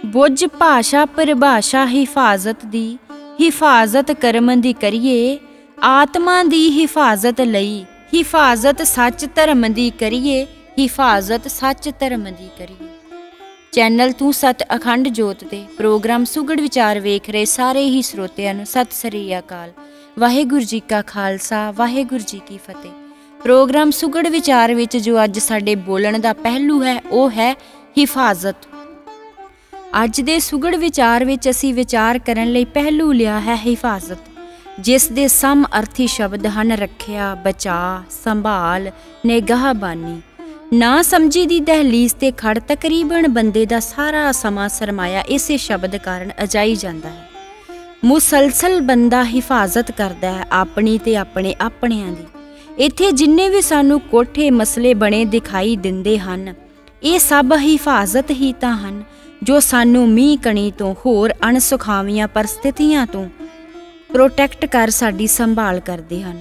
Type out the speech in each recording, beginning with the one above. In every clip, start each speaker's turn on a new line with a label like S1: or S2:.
S1: बुझ भाषा परिभाषा हिफाजत दी, हिफाजत करम दी करिए। आत्मा दी हिफाजत लई, हिफाजत सच धर्म दी करिए। हिफाजत सच धर्म दी करिए। चैनल तू सत अखंड जोत दे प्रोग्राम सुगड़ विचार वेख रहे सारे ही ਸਰੋਤਿਆਂ ਨੂੰ सत श्री अकाल। वाहेगुरु जी का खालसा वाहेगुरु जी की फतेह। प्रोग्राम सुगड़ विचार विच जो अज साडे बोलण दा पहलू है वो है हिफाजत। अज दे सुगड़ विचार विच असीं विचार करन लई पहलू लिया है हिफाजत, जिस दे सम अर्थी शब्द हन रखिया, बचा, संभाल, निगाहबानी। ना समझी दी दहलीज ते खड़ तकरीबन बंदे दा सारा समा सरमाया इसे शब्द कारण अजाई जांदा है। मुसलसल बंदा हिफाजत करदा है अपनी ते अपने अपनियां दी। इत्थे जिन्ने भी सानू कोठे मसले बने दिखाई दिंदे हन, ये सब हिफाजत ही तां हन जो सानू मींह कणी तो होर अणसुखावीआं परिस्थितियां तो प्रोटैक्ट कर साडी संभाल करदे हन।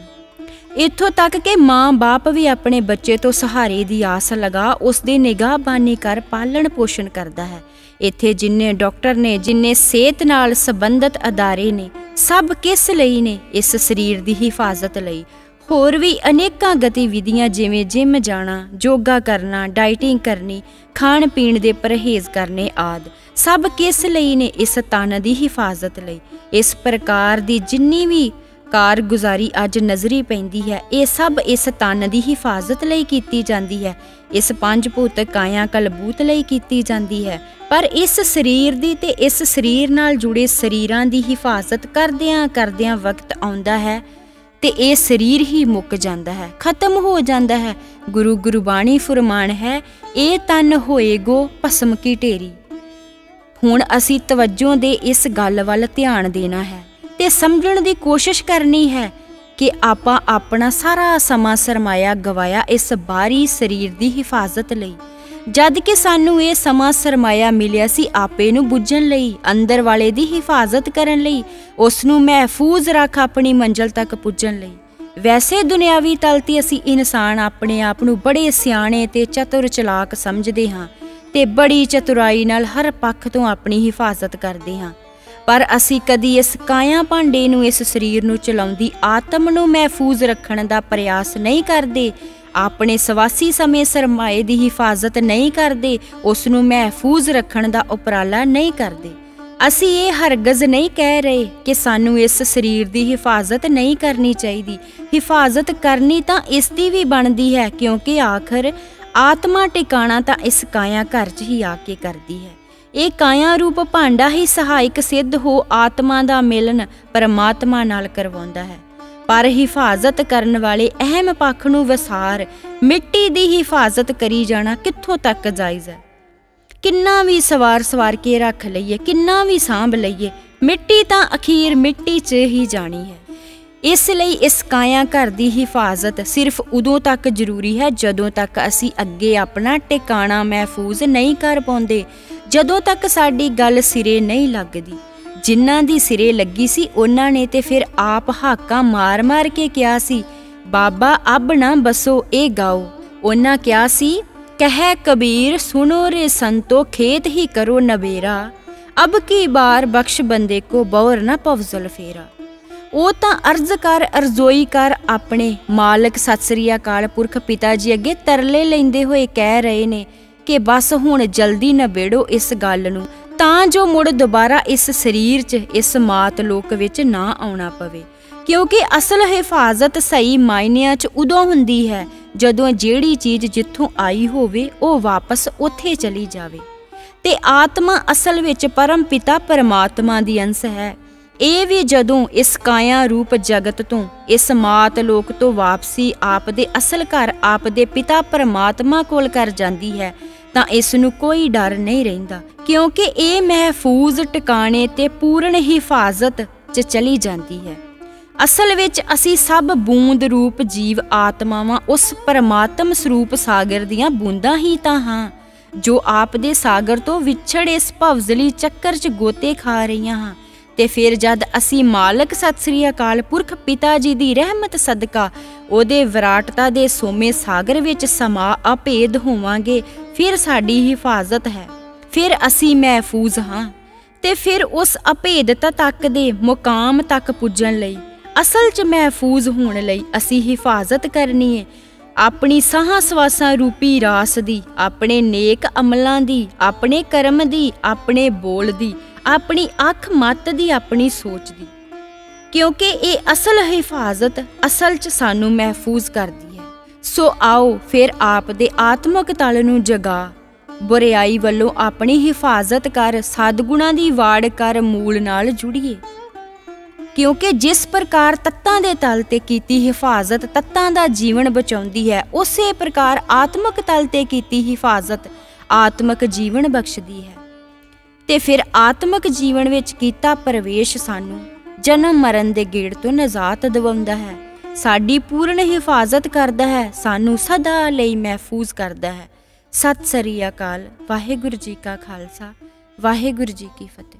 S1: इत्थों तक कि माँ बाप भी अपने बच्चे तो सहारे की आस लगा उसकी निगाहबानी कर पालन पोषण करता है। इत्थे जिन्ने डॉक्टर ने, जिन्ने सेहत नाल संबंधित अदारे ने, सब किस लई ने? इस शरीर की हिफाजत लई। होर भी अनेकां गतिविधियां जिवें जिम जाना, योगा करना, डाइटिंग करनी, खाण पीण दे परहेज़ करने आदि सब किस लई ने? इस तन की हिफाजत लई। इस प्रकार की जिन्नी भी कारगुजारी अज नज़री पैंदी है, ये सब इस तन की हिफाजत लई कीती जांदी है। इस पंज भूत काया कलबूत लई कीती जांदी है। पर इस शरीर दी ते इस शरीर नाल जुड़े शरीरां दी हिफाजत करदियां करदियां वक्त आउंदा है ते ये शरीर ही मुक जांदा है, खत्म हो जांदा है। गुरु गुरबाणी फरमान है, ये तन होएगो भस्म की ढेरी। हुण असीं तवज्जो दे इस गल वल ध्यान देना है ते समझण दी कोशिश करनी है कि आपां अपना सारा समा सरमाया गवाया इस बाहरी शरीर दी हिफाजत लई, जद कि सानू ये समा सरमाया मिलिया सी आपे नू बुझण लई, अंदर वाले दी हिफाजत करन लई, उस नू महफूज रख अपनी मंजिल तक पुज्जण लई। वैसे दुनियावी तल ते असीं इंसान अपने आप नू बड़े सियाणे ते चतुर चलाक समझदे हां ते बड़ी चतुराई नाल हर पक्ष तो अपनी हिफाजत करदे हां। पर असी कदी इस काया भांडे नू, इस शरीर नू चलाउंदी आत्म नू महफूज रखण दा प्रयास नहीं करदे। अपने सवासी समय सरमाए दी हिफाजत नहीं करदे, उस नू महफूज रखण दा उपराला नहीं करदे। असी ये हरगज नहीं कह रहे कि सानू इस शरीर दी हिफाजत नहीं करनी चाहिदी। हिफाजत करनी तां इसदी भी बनदी है, क्योंकि आखिर आत्मा टिकाणा तां इस काया घर च ही आके करदी है। ये काया रूप भांडा ही सहायक सिद्ध हो आत्मा दा मिलन परमात्मा नाल करवाउंदा है। पर हिफाजत करन वाले अहम पक्ष नूं वसार मिट्टी दी हिफाजत करी जाना कित्थों तक जायज़ है? किन्ना भी सवार के रख लईए, किन्ना भी सांभ लईए, मिट्टी तां अखीर मिट्टी च ही जानी है। इसलिए इस काया घर की हिफाजत सिर्फ उदों तक जरूरी है जदों तक असी अगे अपना टिकाणा महफूज नहीं कर पाउंदे, जदों तक साडी गल सिरे नहीं लगदी। जिन्हां दी सिरे लगी सी उन्हां ने ते फिर आप हाका मार मार के कहा सी, बाबा अब ना बसो ए गाओ। उन्हां कहा सी, कह कबीर सुनो रे संतो खेत ही करो नबेरा, अब की बार बख्श बंदे को बौर ना पवजल फेरा। ਉਹ ਤਾਂ अर्ज कर अरजोई कर अपने मालक सत श्री अकाल पुरख पिता जी अगे तरले लेंदे होए कह रहे ने कि बस हुण जल्दी नबेड़ो इस गल नूं, तां जो मुड़ दोबारा इस शरीर च इस मात लोक विच ना आउणा पवे। क्योंकि असल हिफाजत सही मायनिਆਂ च उदों हुंदी है जदों ਜਿਹੜੀ चीज़ जिथों आई होवे ਉਹ वापस उत्थे चली जावे। ते आत्मा असल विच परम पिता परमात्मा दी अंश है। ਇਹ ਵੀ ਜਦੋਂ ਇਸ ਕਾਇਆ ਰੂਪ ਜਗਤ ਤੋਂ, ਇਸ ਮਾਤ ਲੋਕ ਤੋਂ ਵਾਪਸੀ ਆਪ ਦੇ ਅਸਲ ਘਰ ਆਪ ਦੇ ਪਿਤਾ ਪਰਮਾਤਮਾ ਕੋਲ ਕਰ ਜਾਂਦੀ ਹੈ ਤਾਂ ਇਸ ਨੂੰ ਕੋਈ ਡਰ ਨਹੀਂ ਰਹਿੰਦਾ, ਕਿਉਂਕਿ ਇਹ ਮਹਿਫੂਜ਼ ਟਿਕਾਣੇ ਤੇ ਪੂਰਨ ਹਿਫਾਜ਼ਤ 'ਚ ਚਲੀ ਜਾਂਦੀ ਹੈ। ਅਸਲ ਵਿੱਚ ਅਸੀਂ ਸਭ ਬੂੰਦ ਰੂਪ ਜੀਵ ਆਤਮਾਵਾਂ ਉਸ ਪਰਮਾਤਮ ਸਰੂਪ ਸਾਗਰ ਦੀਆਂ ਬੂੰਦਾਂ ਹੀ ਤਾਂ ਹਾਂ, ਜੋ ਆਪ ਦੇ ਸਾਗਰ ਤੋਂ ਵਿਛੜ ਇਸ ਭਵਜ਼ਲੀ ਚੱਕਰ 'ਚ ਗੋਤੇ ਖਾ ਰਹੀਆਂ ਹਾਂ। ਤੇ ਫਿਰ ਜਦ ਅਸੀਂ ਮਾਲਕ ਸਤਿ ਸ੍ਰੀ ਅਕਾਲ ਪੁਰਖ ਪਿਤਾ ਜੀ ਦੀ ਰਹਿਮਤ ਸਦਕਾ ਉਹਦੇ ਵਿਰਾਟਤਾ ਦੇ ਸੋਮੇ ਸਾਗਰ ਵਿੱਚ ਸਮਾ ਅਭੇਦ ਹੋਵਾਂਗੇ, ਫਿਰ ਸਾਡੀ ਹਿਫਾਜ਼ਤ ਹੈ। ਫਿਰ ਅਸੀਂ ਮਹਿਫੂਜ਼ ਹਾਂ। ਤੇ ਫਿਰ ਉਸ ਅਭੇਦਤਾ ਤੱਕ ਦੇ ਮੁਕਾਮ ਤੱਕ ਪੁੱਜਣ ਲਈ, ਅਸਲ 'ਚ ਮਹਿਫੂਜ਼ ਹੋਣ ਲਈ ਅਸੀਂ ਹਿਫਾਜ਼ਤ ਕਰਨੀ ਹੈ ਆਪਣੀ ਸਾਹਾਂ ਸਵਾਸਾਂ ਰੂਪੀ ਰਾਸ ਦੀ, ਆਪਣੇ ਨੇਕ ਅਮਲਾਂ ਦੀ, ਆਪਣੇ ਕਰਮ ਦੀ, ਆਪਣੇ ਬੋਲ ਦੀ, ਆਪਣੀ ਅੱਖ ਮੱਤ ਦੀ, ਆਪਣੀ ਸੋਚ ਦੀ, ਕਿਉਂਕਿ ਇਹ ਅਸਲ ਹਿਫਾਜ਼ਤ ਅਸਲ 'ਚ ਸਾਨੂੰ ਮਹਿਫੂਜ਼ ਕਰਦੀ ਹੈ। ਸੋ ਆਓ ਫਿਰ ਆਪ ਦੇ ਆਤਮਕ ਤਲ ਨੂੰ ਜਗਾ, ਬੁਰਿਆਈ ਵੱਲੋਂ ਆਪਣੀ ਹਿਫਾਜ਼ਤ ਕਰ, ਸਦਗੁਣਾਂ ਦੀ ਵਾੜ ਕਰ, ਮੂਲ ਨਾਲ ਜੁੜੀਏ। ਕਿਉਂਕਿ ਜਿਸ ਪ੍ਰਕਾਰ ਤੱਤਾਂ ਦੇ ਤਲ ਤੇ ਕੀਤੀ ਹਿਫਾਜ਼ਤ ਤੱਤਾਂ ਦਾ ਜੀਵਨ ਬਚਾਉਂਦੀ ਹੈ, ਉਸੇ ਪ੍ਰਕਾਰ ਆਤਮਕ ਤਲ ਤੇ ਕੀਤੀ ਹਿਫਾਜ਼ਤ ਆਤਮਕ ਜੀਵਨ ਬਖਸ਼ਦੀ ਹੈ। ਤੇ ਫਿਰ ਆਤਮਕ ਜੀਵਨ ਵਿੱਚ ਕੀਤਾ ਪ੍ਰਵੇਸ਼ ਸਾਨੂੰ ਜਨਮ ਮਰਨ ਦੇ ਗੇੜ ਤੋਂ ਨਿਜਾਤ ਦਿਵਾਉਂਦਾ ਹੈ, ਸਾਡੀ ਪੂਰਨ ਹਿਫਾਜ਼ਤ ਕਰਦਾ ਹੈ, ਸਾਨੂੰ ਸਦਾ ਲਈ ਮਹਿਫੂਜ਼ ਕਰਦਾ ਹੈ। ਸਤਿ ਸ੍ਰੀ ਅਕਾਲ। ਵਾਹਿਗੁਰੂ ਜੀ ਕਾ ਖਾਲਸਾ, ਵਾਹਿਗੁਰੂ ਜੀ ਕੀ ਫਤਿਹ।